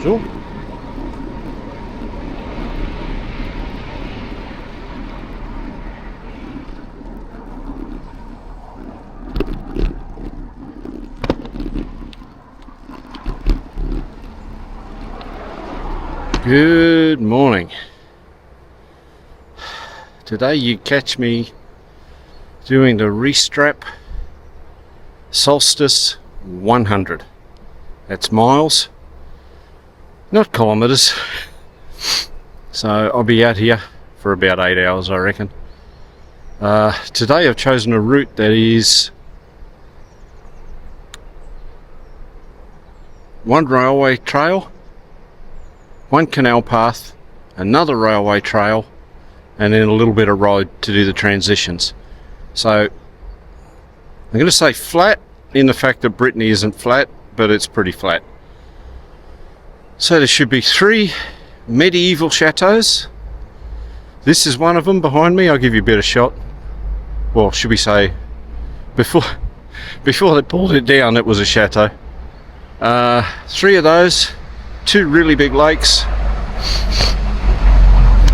Bonjour. Good morning. Today you catch me doing the Restrap Solstice 100. That's miles, not kilometres. So I'll be out here for about 8 hours, I reckon. Today I've chosen a route that is one railway trail, one canal path, another railway trail, and then a little bit of road to do the transitions. So I'm going to say flat in the fact that Brittany isn't flat, but it's pretty flat. So there should be 3 medieval chateaus. This is one of them behind me. I'll give you a better shot. Well, should we say before they pulled it down, it was a chateau. 3 of those, 2 really big lakes.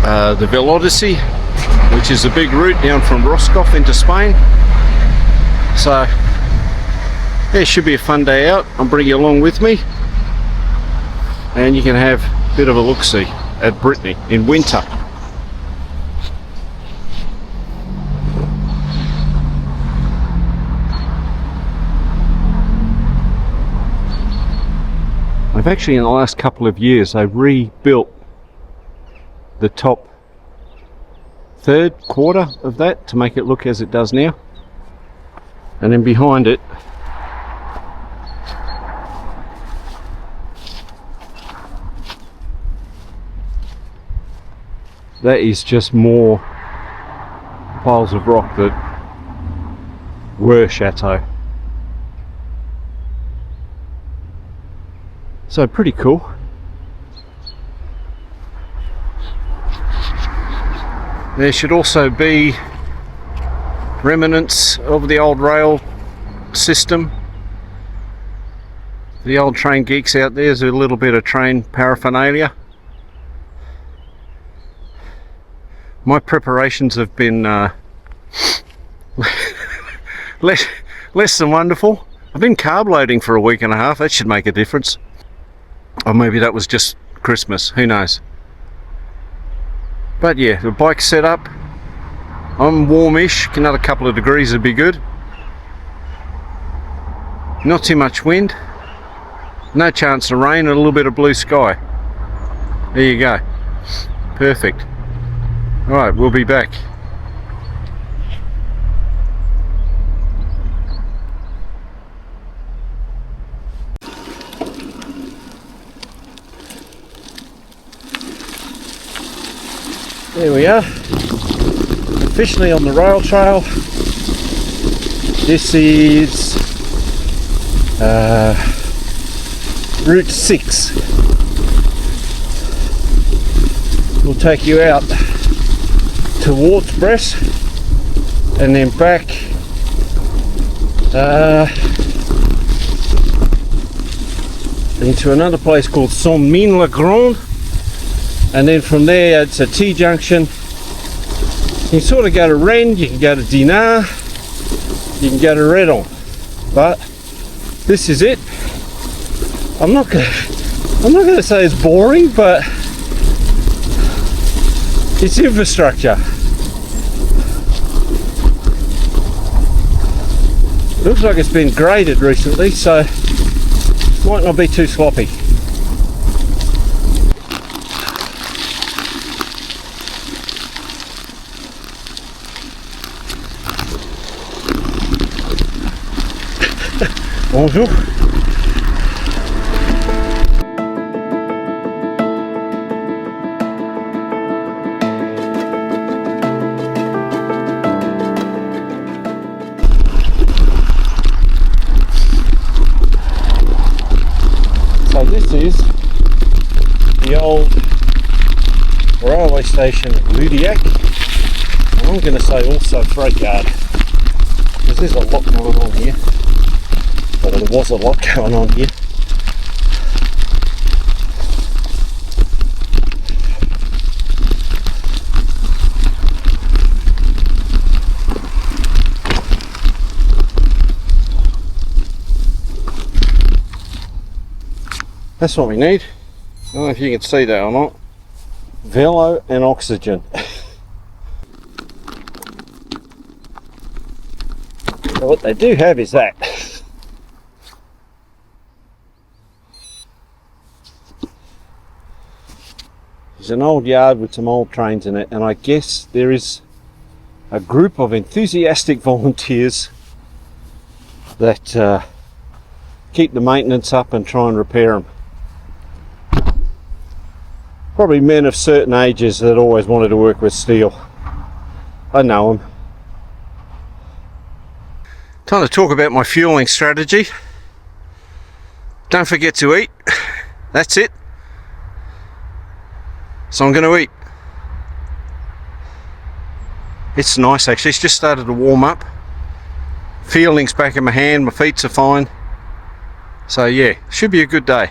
The Velodyssee, which is a big route down from Roscoff into Spain. So yeah, it should be a fun day out. I'll bring you along with me, and you can have a bit of a look-see at Brittany in winter. I've actually, in the last couple of years, I've rebuilt the top third quarter of that to make it look as it does now, and then behind it that is just more piles of rock that were Chateau. So pretty cool. There should also be remnants of the old rail system. The old train geeks out there, there's a little bit of train paraphernalia. My preparations have been less than wonderful. I've been carb loading for a week and a half. That should make a difference. Or maybe that was just Christmas, who knows. But yeah, the bike's set up. I'm warmish, another couple of degrees would be good. Not too much wind, no chance of rain, and a little bit of blue sky. There you go, perfect. Alright, we'll be back. There we are, officially on the rail trail. This is Route 6. We'll take you out towards Brest and then back into another place called Saint-Guen, and then from there it's a T-junction. You can sort of go to Rennes, you can go to Dinard, you can go to Redon, but this is it. I'm not gonna say it's boring, but it's infrastructure. Looks like it's been graded recently, so it might not be too sloppy. Bonjour. So this is the old railway station at Loudeac, and I'm going to say also freight yard, because there's a lot going on here. Well, there was a lot going on here. That's what we need. I don't know if you can see that or not. Velo and oxygen. So what they do have is that. There's an old yard with some old trains in it, and I guess there is a group of enthusiastic volunteers that keep the maintenance up and try and repair them. Probably men of certain ages that always wanted to work with steel. I know them. Time to talk about my fueling strategy. Don't forget to eat. That's it. So I'm going to eat. It's nice actually. It's just started to warm up. Feeling's back in my hand. My feet are fine. So yeah, should be a good day.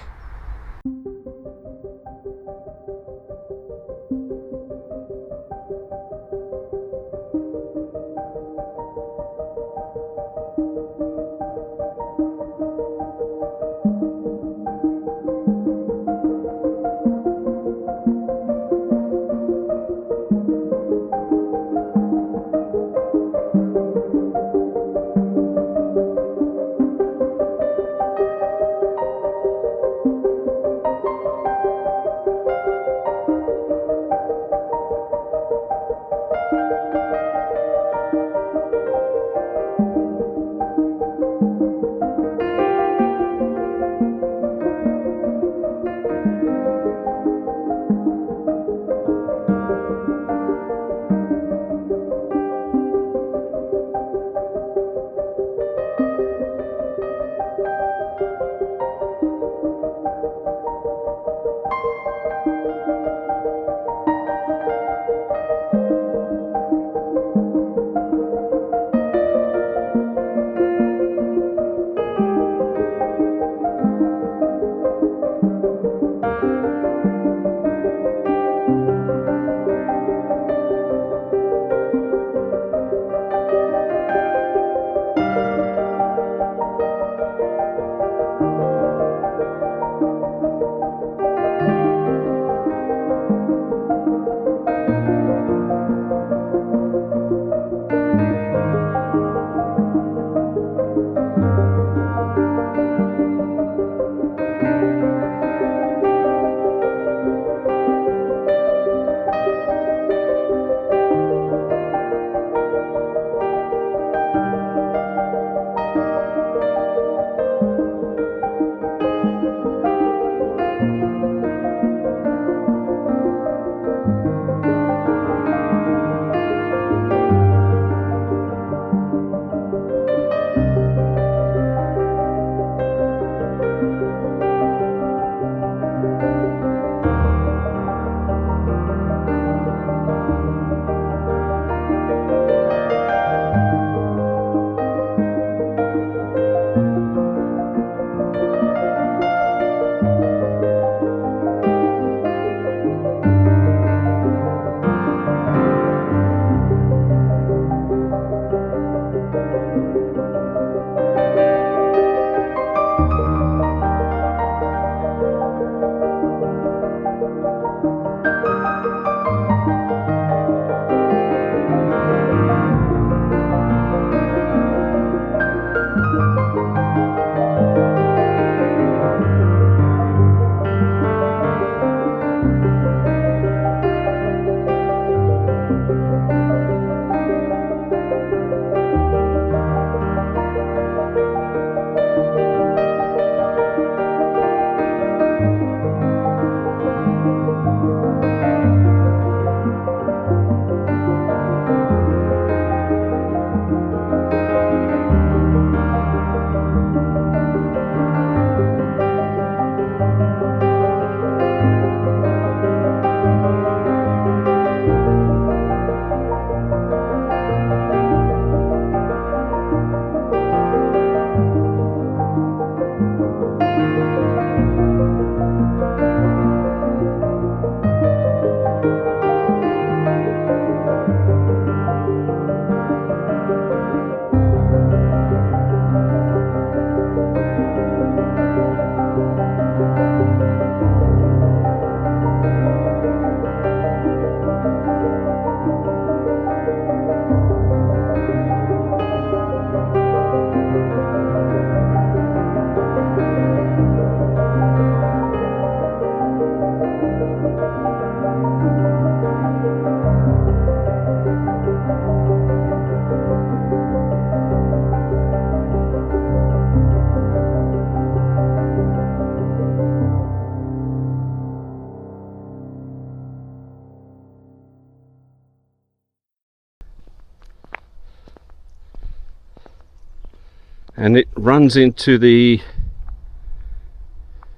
and it runs into the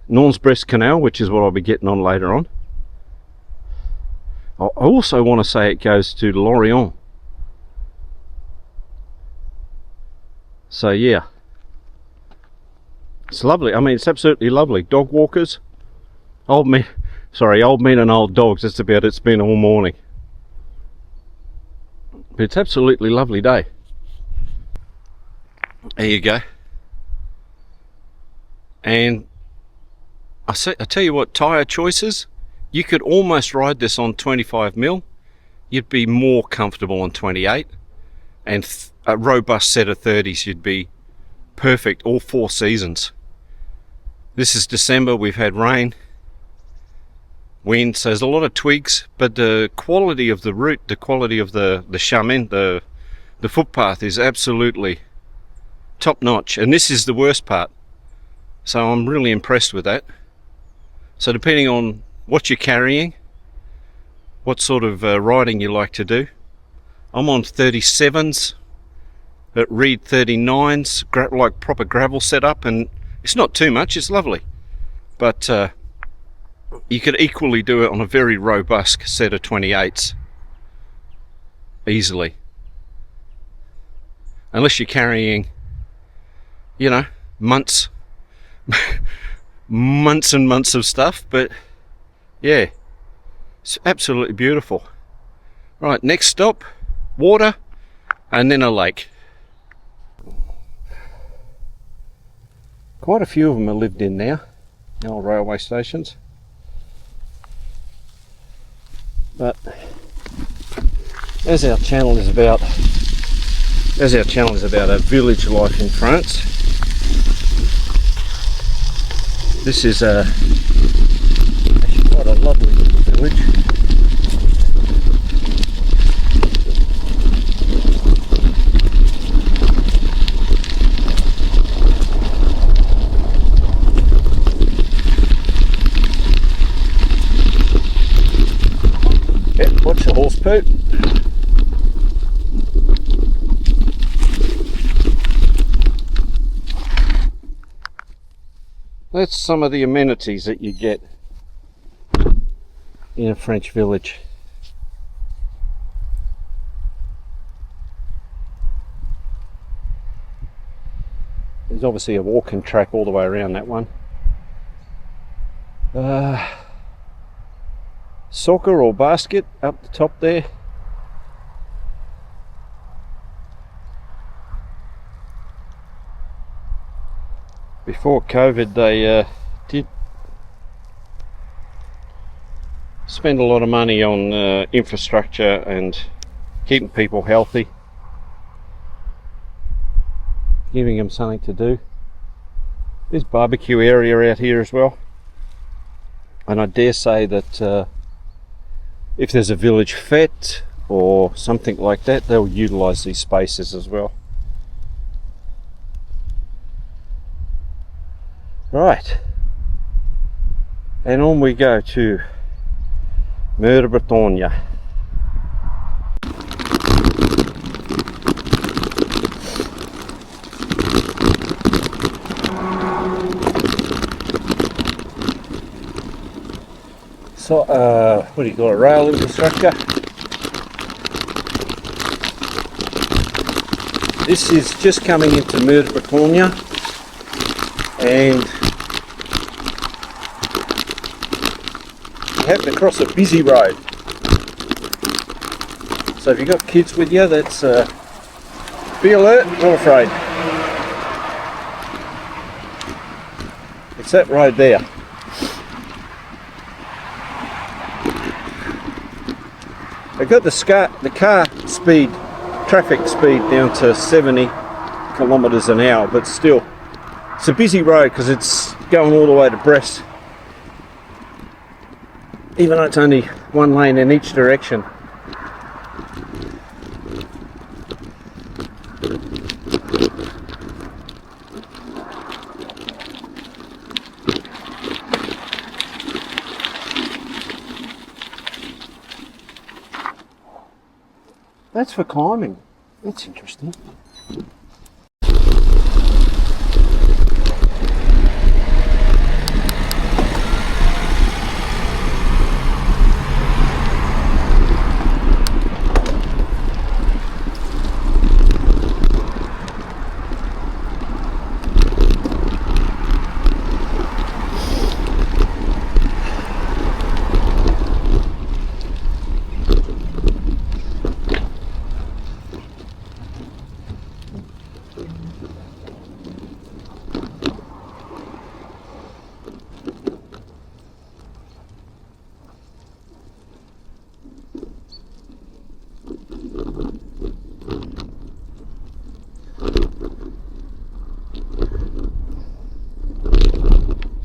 Nons-Brest Canal, which is what I'll be getting on later on. I also want to say it goes to Lorient. So yeah, it's lovely. I mean, it's absolutely lovely. Dog walkers, old men and old dogs. That's about it's been all morning. But it's absolutely lovely day. There you go. And I tell you what, tyre choices, you could almost ride this on 25mm. You'd be more comfortable on 28, and a robust set of 30s, you'd be perfect all 4 seasons. This is December, we've had rain, wind, so there's a lot of twigs, but the quality of the route, the quality of the chemin, the footpath is absolutely top notch, and this is the worst part. So I'm really impressed with that. So depending on what you're carrying, what sort of riding you like to do, I'm on 37s, at Reed 39s, like proper gravel setup, and it's not too much, it's lovely. But you could equally do it on a very robust set of 28s, easily. Unless you're carrying, you know, months and months of stuff, but yeah, it's absolutely beautiful. Right, next stop, water, and then a lake. Quite a few of them are lived in now, the old railway stations. But as our channel is about a village life in France, this is actually quite a lovely little village. Yep, watch the horse poop. That's some of the amenities that you get in a French village. There's obviously a walking track all the way around that one. Soccer or basket up the top there. Before COVID, they did spend a lot of money on infrastructure and keeping people healthy, giving them something to do. There's barbecue area out here as well, and I dare say that if there's a village fete or something like that, they'll utilise these spaces as well. Right, and on we go to Mur-de-Bretagne. So, what do you call it? Rail infrastructure. This is just coming into Mur-de-Bretagne, and you happen to cross a busy road. So if you've got kids with you, that's be alert, not afraid. It's that road there. They've got the car speed, traffic speed down to 70 kilometres an hour, but still, it's a busy road because it's going all the way to Brest, even though it's only one lane in each direction. That's for climbing. That's interesting.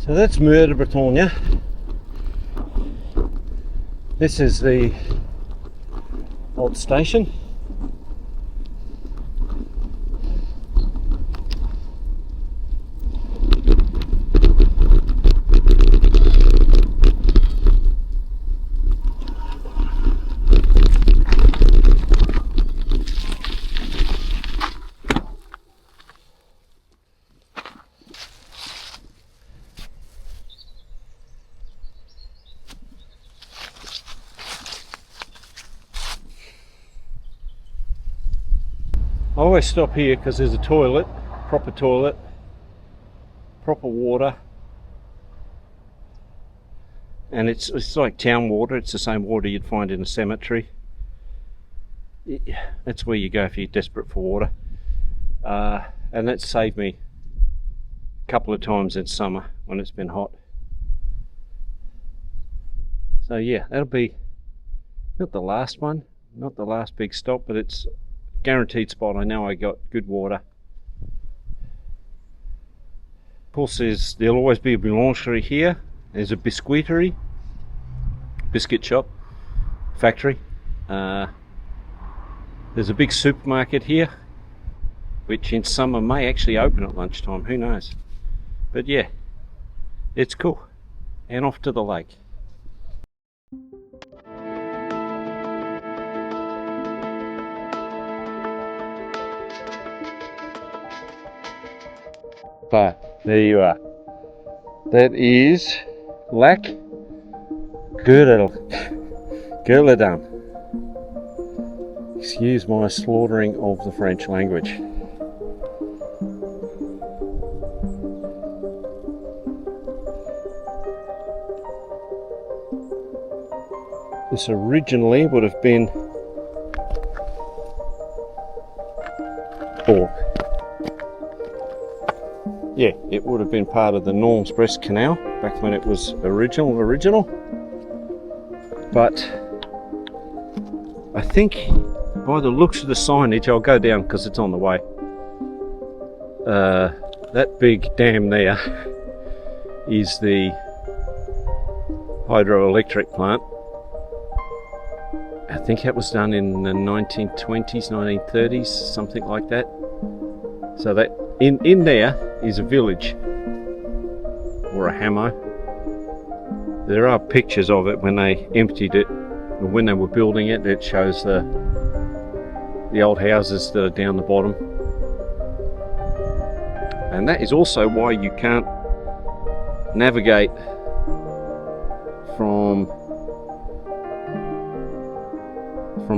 So that's Mur-de-Bretagne. This is the old station. I always stop here because there's a toilet, proper water, and it's like town water. It's the same water you'd find in a cemetery. That's where you go if you're desperate for water, and that's saved me a couple of times in summer when it's been hot. So yeah, that'll be not the last one, not the last big stop, but it's guaranteed spot. I know I got good water. Of course, there'll always be a boulangerie here. There's a biscuiterie, biscuit shop, factory. There's a big supermarket here, which in summer may actually open at lunchtime, who knows. But yeah, it's cool. And off to the lake. But there you are. That is Lac Guernal. Excuse my slaughtering of the French language. This originally would have been Voie. Yeah, it would have been part of the Mur-de-Bretagne Canal back when it was original. But I think by the looks of the signage, I'll go down because it's on the way. That big dam there is the hydroelectric plant. I think it was done in the 1920s, 1930s, something like that. So that in there is a village or a hammer. There are pictures of it when they emptied it, or when they were building it. It shows the old houses that are down the bottom. And that is also why you can't navigate from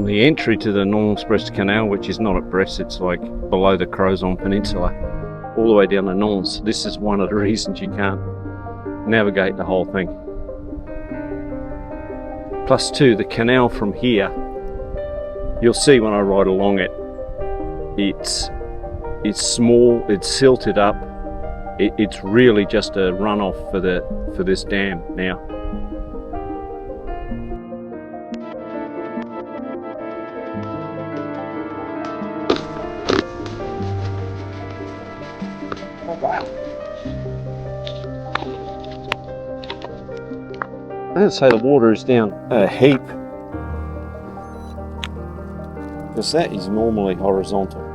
the entry to the Mur-de-Bretagne Canal, which is not at Brest, it's like below the Crossroad Peninsula, all the way down the Nons. This is one of the reasons you can't navigate the whole thing. Plus two, the canal from here, you'll see when I ride along it, it's small, it's silted up, it's really just a runoff for this dam now. I'd say the water is down a heap, because that is normally horizontal.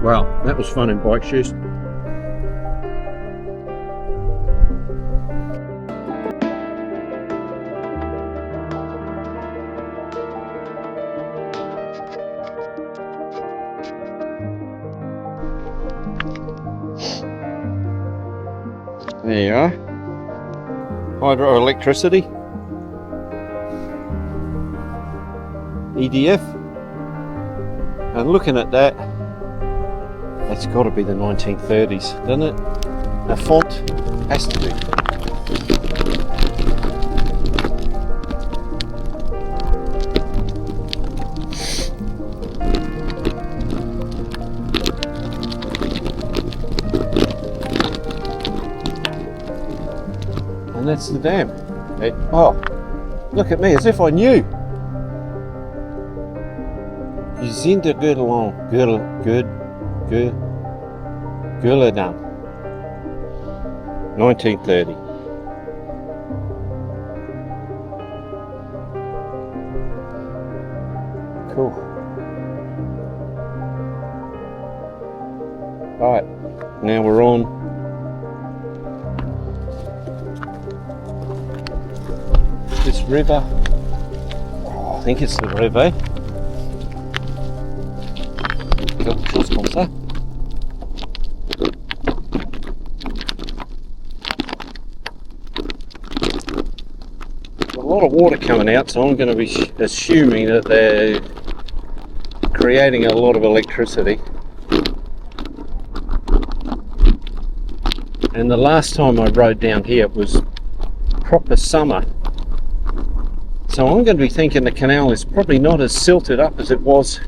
Wow, that was fun in bike shoes. There you are. Hydroelectricity EDF. And looking at that, that's got to be the 1930s, doesn't it? A font has to be. And that's the dam. Oh, look at me, as if I knew. Usine de Guernal, Guernal, 1930. Cool. Alright, now we're on this river. Oh, I think it's the river. Quelque chose comme ça. A lot of water coming out, so I'm going to be assuming that they're creating a lot of electricity. And the last time I rode down here it was proper summer. So I'm going to be thinking the canal is probably not as silted up as it was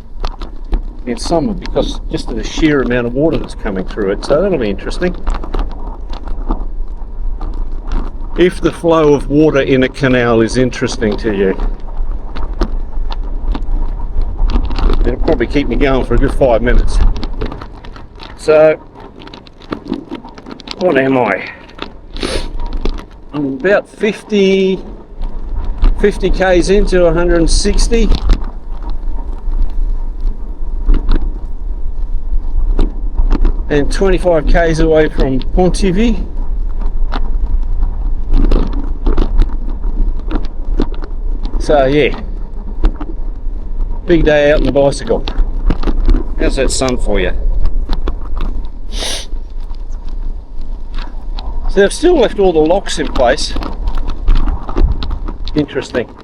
in summer because just of the sheer amount of water that's coming through it. So that'll be interesting. If the flow of water in a canal is interesting to you, it'll probably keep me going for a good 5 minutes. So, what am I? I'm about 50 k's into 160. And 25 k's away from Poulhibet. So yeah, big day out on the bicycle. How's that sun for you? So they've still left all the locks in place. Interesting.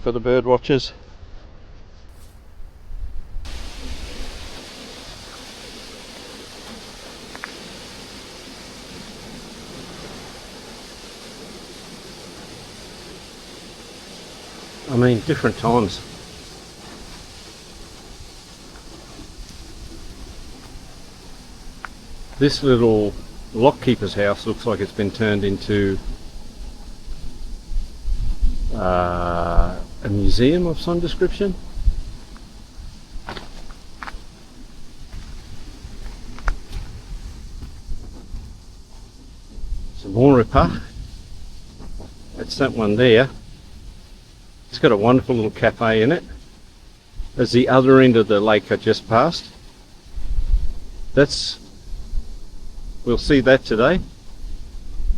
For the bird watchers. I mean, different times. This little lockkeeper's house looks like it's been turned into a museum of some description. It's a Mur-de-Bretagne. That's that one there. It's got a wonderful little cafe in it. There's the other end of the lake I just passed. We'll see that today.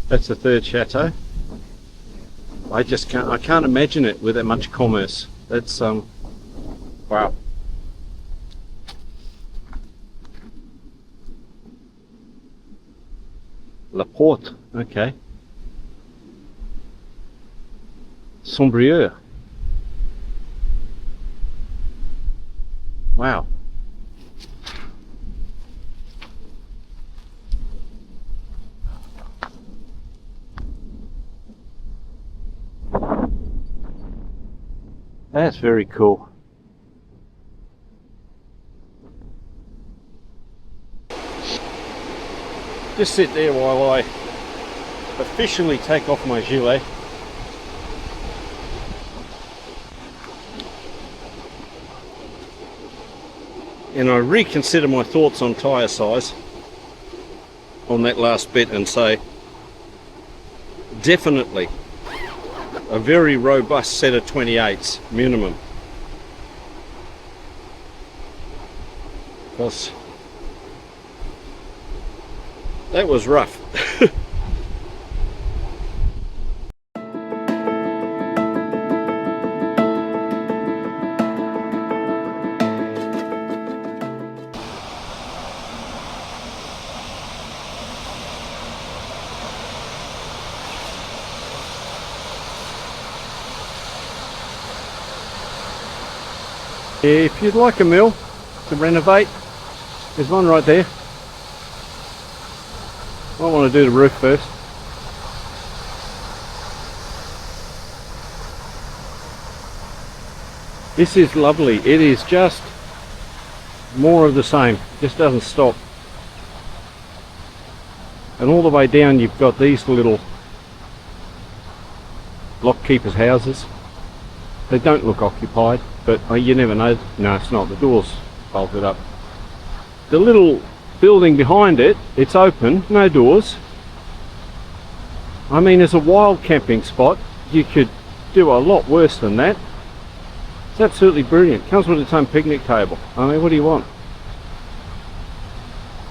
That's the third chateau. I can't imagine it with that much commerce. That's wow. La Porte, okay. Sombrieux. Wow. That's very cool. Just sit there while I officially take off my gilet. And I reconsider my thoughts on tyre size on that last bit and say definitely a very robust set of 28s minimum, because That was rough. If you'd like a mill to renovate, there's one right there. I want to do the roof first. This is lovely. It is just more of the same. It just doesn't stop. And all the way down you've got these little lock keepers' houses. They don't look occupied, but you never know. No, it's not. The door's bolted up. The little building behind it, it's open, no doors. I mean, as a wild camping spot, you could do a lot worse than that. It's absolutely brilliant. Comes with its own picnic table. I mean, what do you want?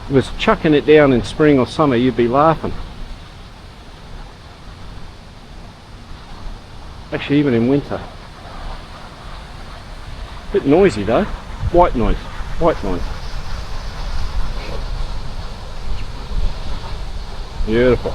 If it was chucking it down in spring or summer, you'd be laughing. Actually, even in winter. Bit noisy though. White noise. White noise. Beautiful.